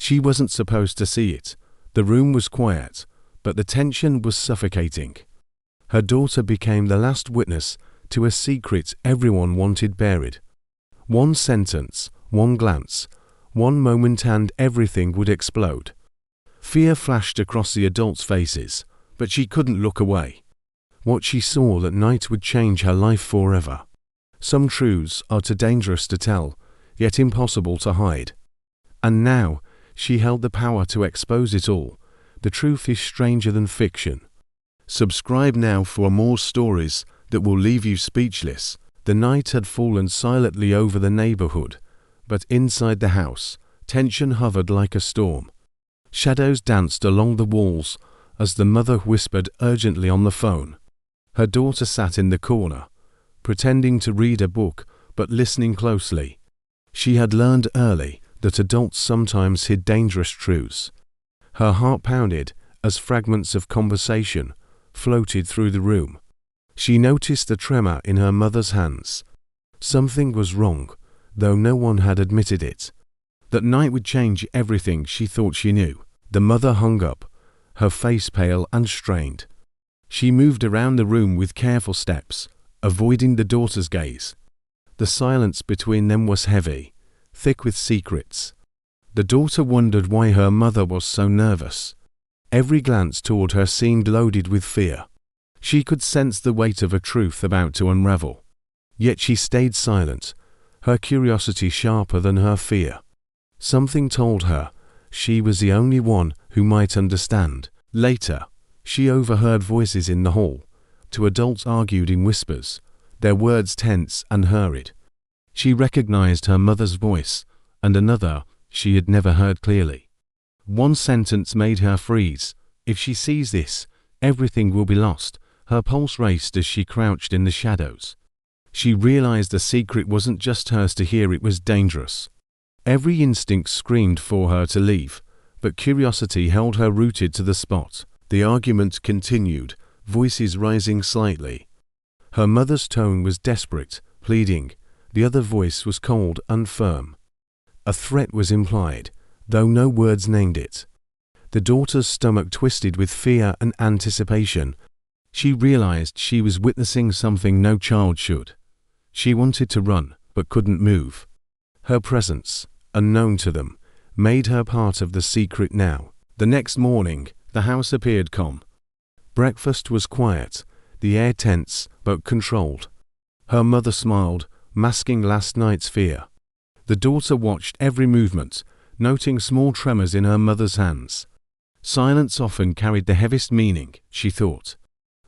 She wasn't supposed to see it. The room was quiet, but the tension was suffocating. Her daughter became the last witness to a secret everyone wanted buried. One sentence, one glance, one moment and everything would explode. Fear flashed across the adults' faces, but she couldn't look away. What she saw that night would change her life forever. Some truths are too dangerous to tell, yet impossible to hide. And now, she held the power to expose it all. The truth is stranger than fiction. Subscribe now for more stories that will leave you speechless. The night had fallen silently over the neighborhood, but inside the house, tension hovered like a storm. Shadows danced along the walls as the mother whispered urgently on the phone. Her daughter sat in the corner, pretending to read a book but listening closely. She had learned early that adults sometimes hid dangerous truths. Her heart pounded as fragments of conversation floated through the room. She noticed the tremor in her mother's hands. Something was wrong, though no one had admitted it. That night would change everything she thought she knew. The mother hung up, her face pale and strained. She moved around the room with careful steps, avoiding the daughter's gaze. The silence between them was heavy, thick with secrets. The daughter wondered why her mother was so nervous. Every glance toward her seemed loaded with fear. She could sense the weight of a truth about to unravel. Yet she stayed silent, her curiosity sharper than her fear. Something told her she was the only one who might understand. Later, she overheard voices in the hall. Two adults argued in whispers, their words tense and hurried. She recognized her mother's voice, and another she had never heard clearly. One sentence made her freeze. If she sees this, everything will be lost. Her pulse raced as she crouched in the shadows. She realized the secret wasn't just hers to hear, it was dangerous. Every instinct screamed for her to leave, but curiosity held her rooted to the spot. The argument continued, voices rising slightly. Her mother's tone was desperate, pleading. The other voice was cold and firm. A threat was implied, though no words named it. The daughter's stomach twisted with fear and anticipation. She realized she was witnessing something no child should. She wanted to run, but couldn't move. Her presence, unknown to them, made her part of the secret now. The next morning, the house appeared calm. Breakfast was quiet, the air tense but controlled. Her mother smiled, masking last night's fear. The daughter watched every movement, noting small tremors in her mother's hands. Silence often carried the heaviest meaning, she thought.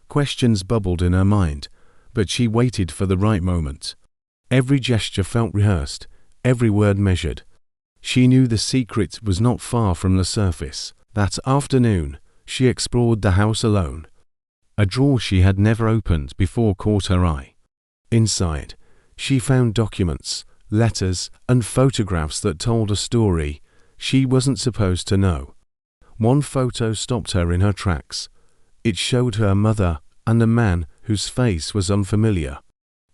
Questions bubbled in her mind, but she waited for the right moment. Every gesture felt rehearsed, every word measured. She knew the secret was not far from the surface. That afternoon, she explored the house alone. A drawer she had never opened before caught her eye. Inside, she found documents, letters, and photographs that told a story she wasn't supposed to know. One photo stopped her in her tracks. It showed her mother and a man whose face was unfamiliar.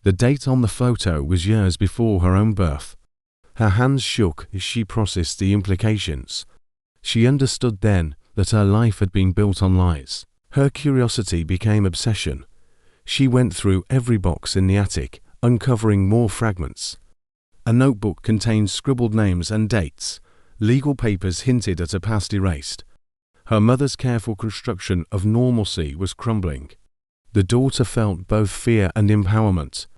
The date on the photo was years before her own birth. Her hands shook as she processed the implications. She understood then that her life had been built on lies. Her curiosity became obsession. She went through every box in the attic, uncovering more fragments. A notebook contained scribbled names and dates. Legal papers hinted at a past erased. Her mother's careful construction of normalcy was crumbling. The daughter felt both fear and empowerment.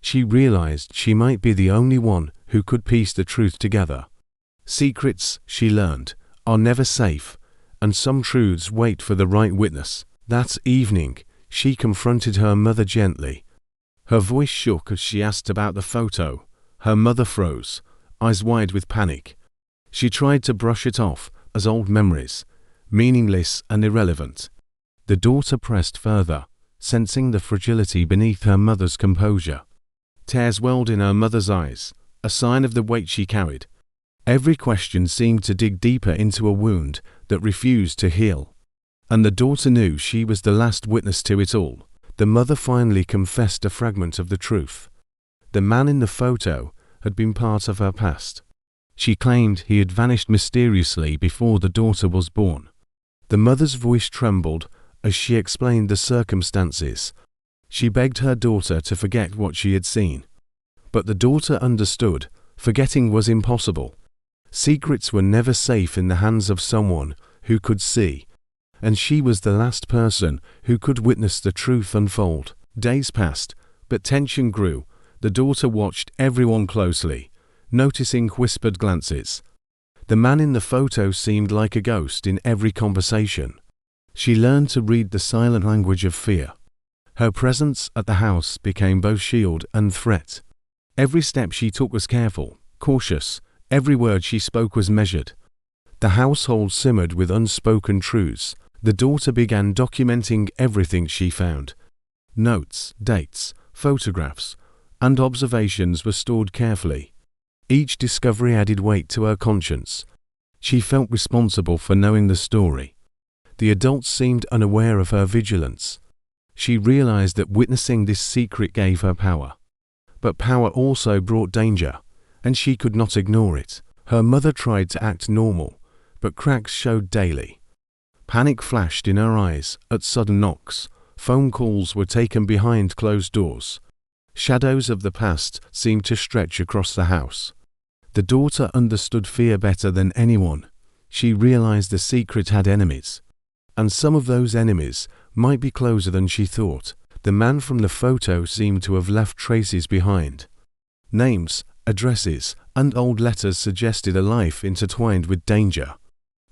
She realized she might be the only one who could piece the truth together. Secrets, she learned, are never safe, and some truths wait for the right witness. That evening, she confronted her mother gently. Her voice shook as she asked about the photo. Her mother froze, eyes wide with panic. She tried to brush it off as old memories, meaningless and irrelevant. The daughter pressed further, sensing the fragility beneath her mother's composure. Tears welled in her mother's eyes, a sign of the weight she carried. Every question seemed to dig deeper into a wound that refused to heal. And the daughter knew she was the last witness to it all. The mother finally confessed a fragment of the truth. The man in the photo had been part of her past. She claimed he had vanished mysteriously before the daughter was born. The mother's voice trembled as she explained the circumstances. She begged her daughter to forget what she had seen. But the daughter understood. Forgetting was impossible. Secrets were never safe in the hands of someone who could see, and she was the last person who could witness the truth unfold. Days passed, but tension grew. The daughter watched everyone closely, noticing whispered glances. The man in the photo seemed like a ghost in every conversation. She learned to read the silent language of fear. Her presence at the house became both shield and threat. Every step she took was careful, cautious. Every word she spoke was measured. The household simmered with unspoken truths. The daughter began documenting everything she found. Notes, dates, photographs, and observations were stored carefully. Each discovery added weight to her conscience. She felt responsible for knowing the story. The adults seemed unaware of her vigilance. She realized that witnessing this secret gave her power. But power also brought danger, and she could not ignore it. Her mother tried to act normal, but cracks showed daily. Panic flashed in her eyes at sudden knocks. Phone calls were taken behind closed doors. Shadows of the past seemed to stretch across the house. The daughter understood fear better than anyone. She realized the secret had enemies, and some of those enemies might be closer than she thought. The man from the photo seemed to have left traces behind. Names, addresses, and old letters suggested a life intertwined with danger.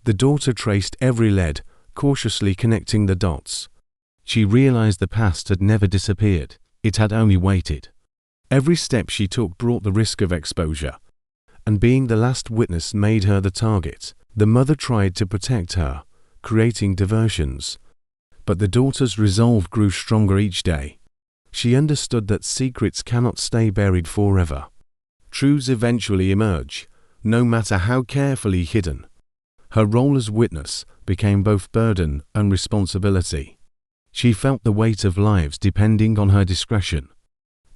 The daughter traced every lead, cautiously connecting the dots. She realized the past had never disappeared. It had only waited. Every step she took brought the risk of exposure, and being the last witness made her the target. The mother tried to protect her, creating diversions. But the daughter's resolve grew stronger each day. She understood that secrets cannot stay buried forever. Truths eventually emerge, no matter how carefully hidden. Her role as witness became both burden and responsibility. She felt the weight of lives depending on her discretion.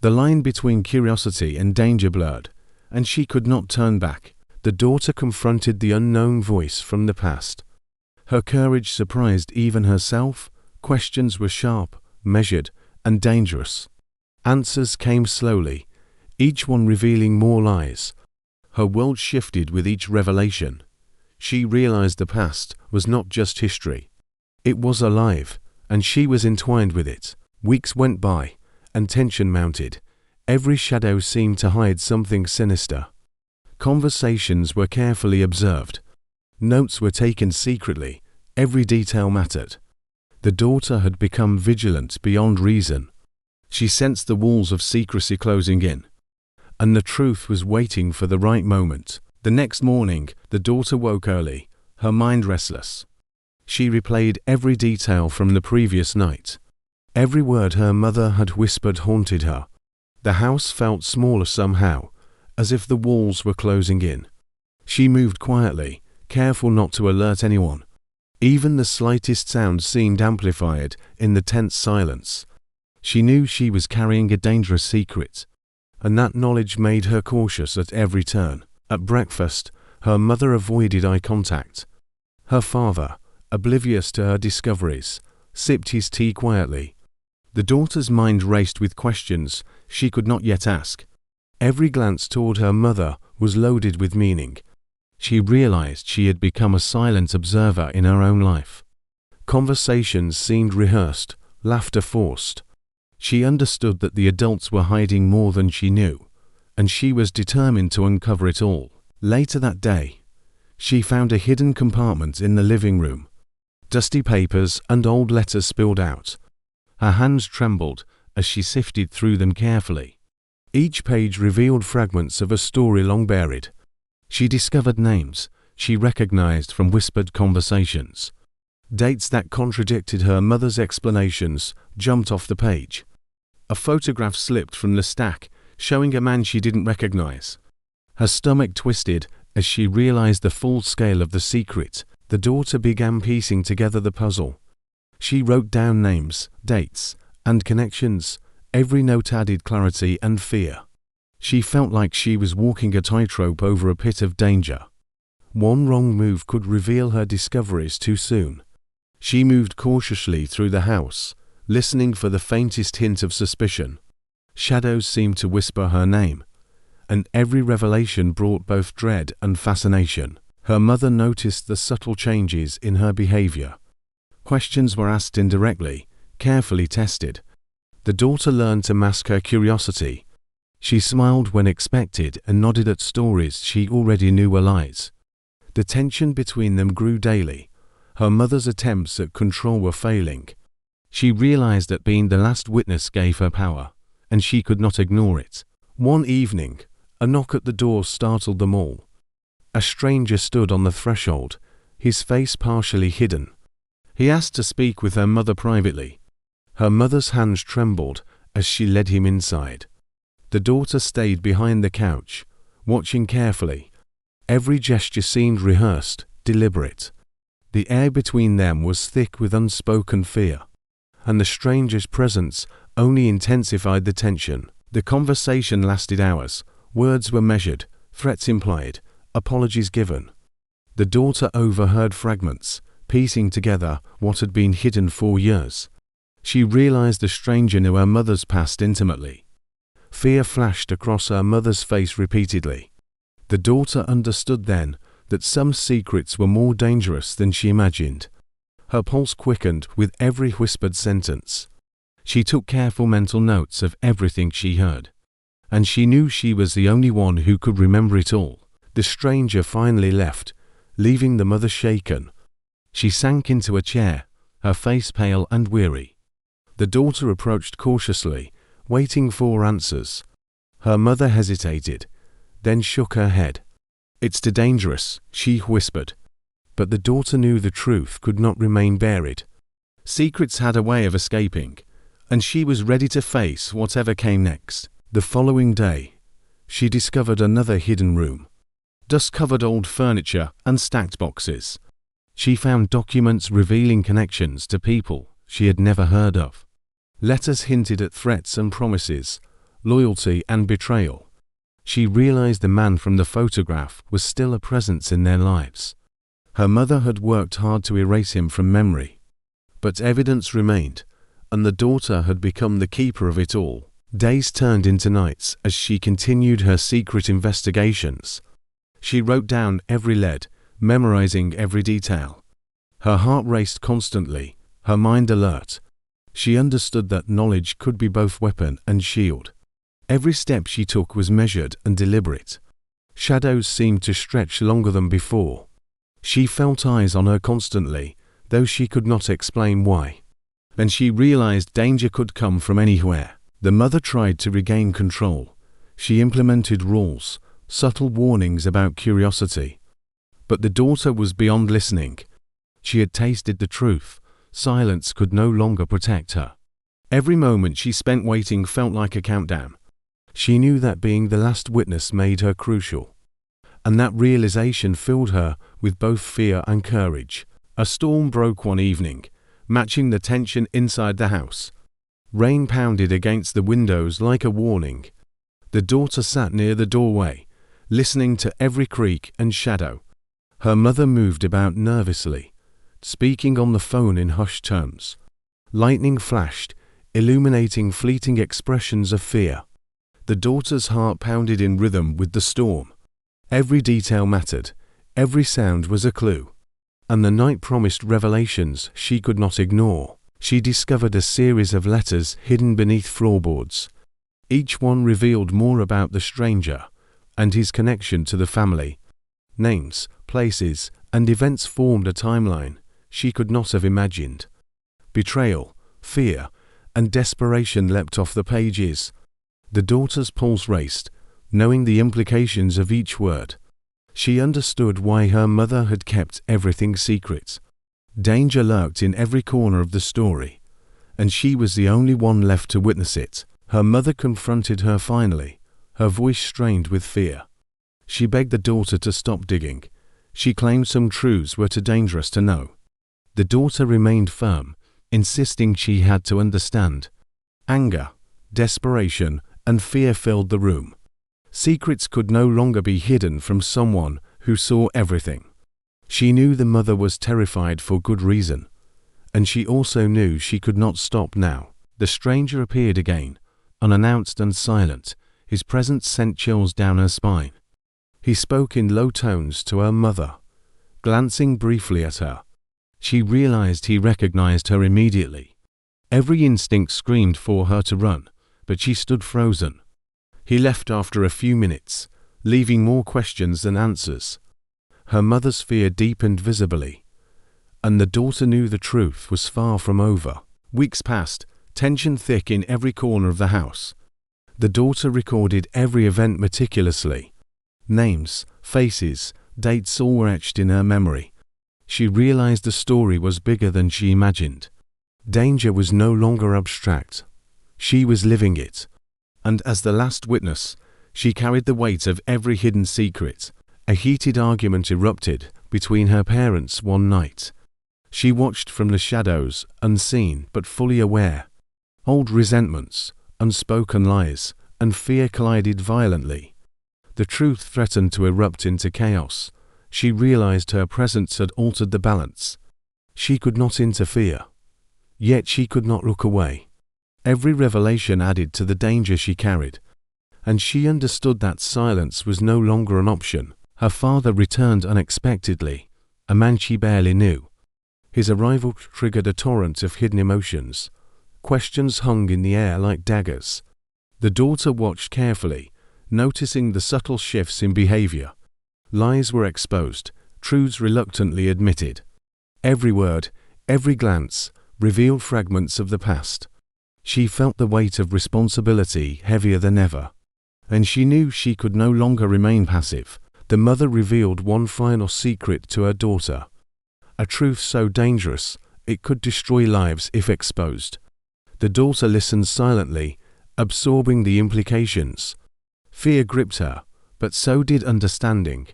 The line between curiosity and danger blurred, and she could not turn back. The daughter confronted the unknown voice from the past. Her courage surprised even herself. Questions were sharp, measured, and dangerous. Answers came slowly, each one revealing more lies. Her world shifted with each revelation. She realized the past was not just history. It was alive, and she was entwined with it. Weeks went by, and tension mounted. Every shadow seemed to hide something sinister. Conversations were carefully observed. Notes were taken secretly. Every detail mattered. The daughter had become vigilant beyond reason. She sensed the walls of secrecy closing in, and the truth was waiting for the right moment. The next morning, the daughter woke early, her mind restless. She replayed every detail from the previous night. Every word her mother had whispered haunted her. The house felt smaller somehow, as if the walls were closing in. She moved quietly, careful not to alert anyone. Even the slightest sound seemed amplified in the tense silence. She knew she was carrying a dangerous secret, and that knowledge made her cautious at every turn. At breakfast, her mother avoided eye contact. Her father, oblivious to her discoveries, sipped his tea quietly. The daughter's mind raced with questions she could not yet ask. Every glance toward her mother was loaded with meaning. She realized she had become a silent observer in her own life. Conversations seemed rehearsed, laughter forced. She understood that the adults were hiding more than she knew, and she was determined to uncover it all. Later that day, she found a hidden compartment in the living room. Dusty papers and old letters spilled out. Her hands trembled as she sifted through them carefully. Each page revealed fragments of a story long buried. She discovered names she recognized from whispered conversations. Dates that contradicted her mother's explanations jumped off the page. A photograph slipped from the stack, showing a man she didn't recognize. Her stomach twisted as she realized the full scale of the secret. The daughter began piecing together the puzzle. She wrote down names, dates, and connections. Every note added clarity and fear. She felt like she was walking a tightrope over a pit of danger. One wrong move could reveal her discoveries too soon. She moved cautiously through the house, listening for the faintest hint of suspicion. Shadows seemed to whisper her name, and every revelation brought both dread and fascination. Her mother noticed the subtle changes in her behavior. Questions were asked indirectly, carefully tested. The daughter learned to mask her curiosity. She smiled when expected and nodded at stories she already knew were lies. The tension between them grew daily. Her mother's attempts at control were failing. She realized that being the last witness gave her power, and she could not ignore it. One evening, a knock at the door startled them all. A stranger stood on the threshold, his face partially hidden. He asked to speak with her mother privately. Her mother's hands trembled as she led him inside. The daughter stayed behind the couch, watching carefully. Every gesture seemed rehearsed, deliberate. The air between them was thick with unspoken fear, and the stranger's presence only intensified the tension. The conversation lasted hours. Words were measured, threats implied, apologies given. The daughter overheard fragments, piecing together what had been hidden for years. She realized the stranger knew her mother's past intimately. Fear flashed across her mother's face repeatedly. The daughter understood then that some secrets were more dangerous than she imagined. Her pulse quickened with every whispered sentence. She took careful mental notes of everything she heard, and she knew she was the only one who could remember it all. The stranger finally left, leaving the mother shaken. She sank into a chair, her face pale and weary. The daughter approached cautiously, waiting for answers. Her mother hesitated, then shook her head. "It's too dangerous," she whispered. But the daughter knew the truth could not remain buried. Secrets had a way of escaping, and she was ready to face whatever came next. The following day, she discovered another hidden room. Dust-covered old furniture and stacked boxes. She found documents revealing connections to people she had never heard of. Letters hinted at threats and promises, loyalty and betrayal. She realized the man from the photograph was still a presence in their lives. Her mother had worked hard to erase him from memory, but evidence remained, and the daughter had become the keeper of it all. Days turned into nights as she continued her secret investigations. She wrote down every lead, memorizing every detail. Her heart raced constantly, her mind alert. She understood that knowledge could be both weapon and shield. Every step she took was measured and deliberate. Shadows seemed to stretch longer than before. She felt eyes on her constantly, though she could not explain why. And she realized danger could come from anywhere. The mother tried to regain control. She implemented rules, subtle warnings about curiosity. But the daughter was beyond listening. She had tasted the truth. Silence could no longer protect her. Every moment she spent waiting felt like a countdown. She knew that being the last witness made her crucial, and that realization filled her with both fear and courage. A storm broke one evening, matching the tension inside the house. Rain pounded against the windows like a warning. The daughter sat near the doorway, listening to every creak and shadow. Her mother moved about nervously, speaking on the phone in hushed tones. Lightning flashed, illuminating fleeting expressions of fear. The daughter's heart pounded in rhythm with the storm. Every detail mattered, every sound was a clue. And the night promised revelations she could not ignore. She discovered a series of letters hidden beneath floorboards. Each one revealed more about the stranger and his connection to the family. Names, places, and events formed a timeline she could not have imagined. Betrayal, fear, and desperation leapt off the pages. The daughter's pulse raced, knowing the implications of each word. She understood why her mother had kept everything secret. Danger lurked in every corner of the story, and she was the only one left to witness it. Her mother confronted her finally, her voice strained with fear. She begged the daughter to stop digging. She claimed some truths were too dangerous to know. The daughter remained firm, insisting she had to understand. Anger, desperation, and fear filled the room. Secrets could no longer be hidden from someone who saw everything. She knew the mother was terrified for good reason, and she also knew she could not stop now. The stranger appeared again, unannounced and silent. His presence sent chills down her spine. He spoke in low tones to her mother, glancing briefly at her. She realized he recognized her immediately. Every instinct screamed for her to run, but she stood frozen. He left after a few minutes, leaving more questions than answers. Her mother's fear deepened visibly, and the daughter knew the truth was far from over. Weeks passed, tension thick in every corner of the house. The daughter recorded every event meticulously. Names, faces, dates all were etched in her memory. She realized the story was bigger than she imagined. Danger was no longer abstract. She was living it. And as the last witness, she carried the weight of every hidden secret. A heated argument erupted between her parents one night. She watched from the shadows, unseen but fully aware. Old resentments, unspoken lies, and fear collided violently. The truth threatened to erupt into chaos. She realized her presence had altered the balance. She could not interfere. Yet she could not look away. Every revelation added to the danger she carried, and she understood that silence was no longer an option. Her father returned unexpectedly, a man she barely knew. His arrival triggered a torrent of hidden emotions. Questions hung in the air like daggers. The daughter watched carefully, noticing the subtle shifts in behavior. Lies were exposed, truths reluctantly admitted. Every word, every glance, revealed fragments of the past. She felt the weight of responsibility heavier than ever, and she knew she could no longer remain passive. The mother revealed one final secret to her daughter, a truth so dangerous it could destroy lives if exposed. The daughter listened silently, absorbing the implications. Fear gripped her, but so did understanding.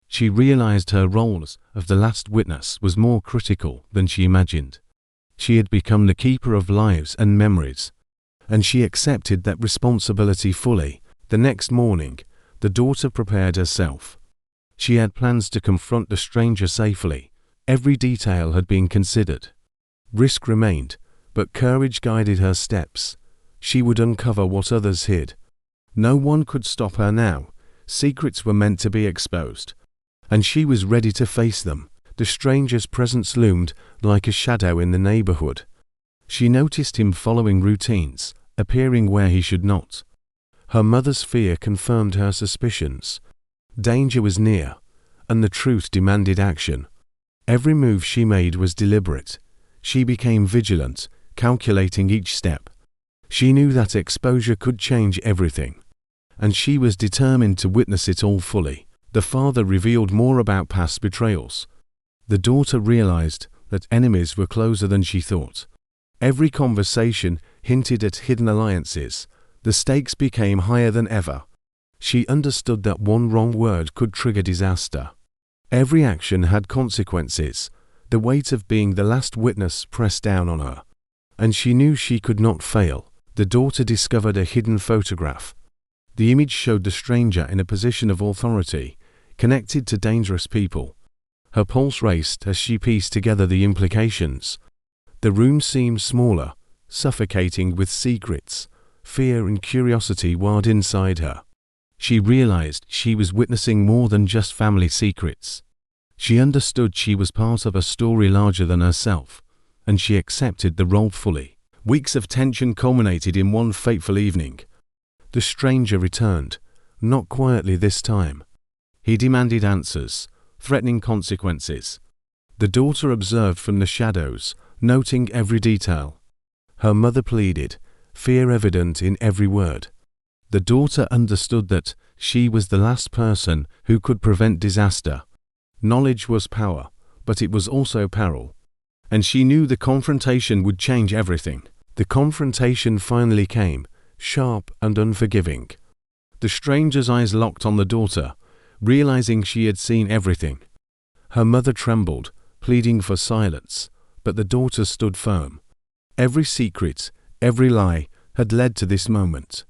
She realized her role as the last witness was more critical than she imagined. She had become the keeper of lives and memories, and she accepted that responsibility fully. The next morning, the daughter prepared herself. She had plans to confront the stranger safely. Every detail had been considered. Risk remained, but courage guided her steps. She would uncover what others hid. No one could stop her now. Secrets were meant to be exposed, and she was ready to face them. The stranger's presence loomed like a shadow in the neighborhood. She noticed him following routines, appearing where he should not. Her mother's fear confirmed her suspicions. Danger was near, and the truth demanded action. Every move she made was deliberate. She became vigilant, calculating each step. She knew that exposure could change everything, and she was determined to witness it all fully. The father revealed more about past betrayals. The daughter realized that enemies were closer than she thought. Every conversation hinted at hidden alliances. The stakes became higher than ever. She understood that one wrong word could trigger disaster. Every action had consequences. The weight of being the last witness pressed down on her, and she knew she could not fail. The daughter discovered a hidden photograph. The image showed the stranger in a position of authority, connected to dangerous people. Her pulse raced as she pieced together the implications. The room seemed smaller, suffocating with secrets. Fear and curiosity warred inside her. She realized she was witnessing more than just family secrets. She understood she was part of a story larger than herself, and she accepted the role fully. Weeks of tension culminated in one fateful evening. The stranger returned, not quietly this time. He demanded answers, threatening consequences. The daughter observed from the shadows, noting every detail. Her mother pleaded, fear evident in every word. The daughter understood that she was the last person who could prevent disaster. Knowledge was power, but it was also peril, and she knew the confrontation would change everything. The confrontation finally came, sharp and unforgiving. The stranger's eyes locked on the daughter, realizing she had seen everything. Her mother trembled, pleading for silence, but the daughter stood firm. Every secret, every lie, had led to this moment.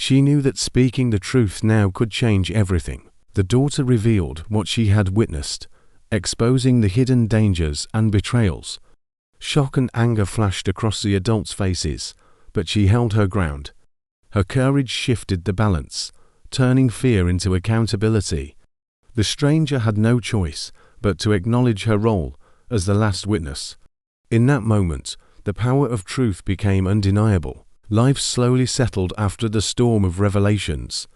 She knew that speaking the truth now could change everything. The daughter revealed what she had witnessed, exposing the hidden dangers and betrayals. Shock and anger flashed across the adults' faces, but she held her ground. Her courage shifted the balance, turning fear into accountability. The stranger had no choice but to acknowledge her role as the last witness. In that moment, the power of truth became undeniable. Life slowly settled after the storm of revelations.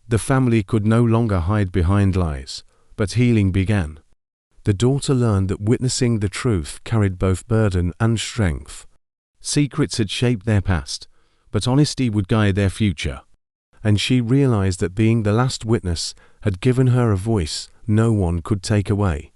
The family could no longer hide behind lies, but healing began. The daughter learned that witnessing the truth carried both burden and strength. Secrets had shaped their past, but honesty would guide their future. And she realized that being the last witness had given her a voice no one could take away.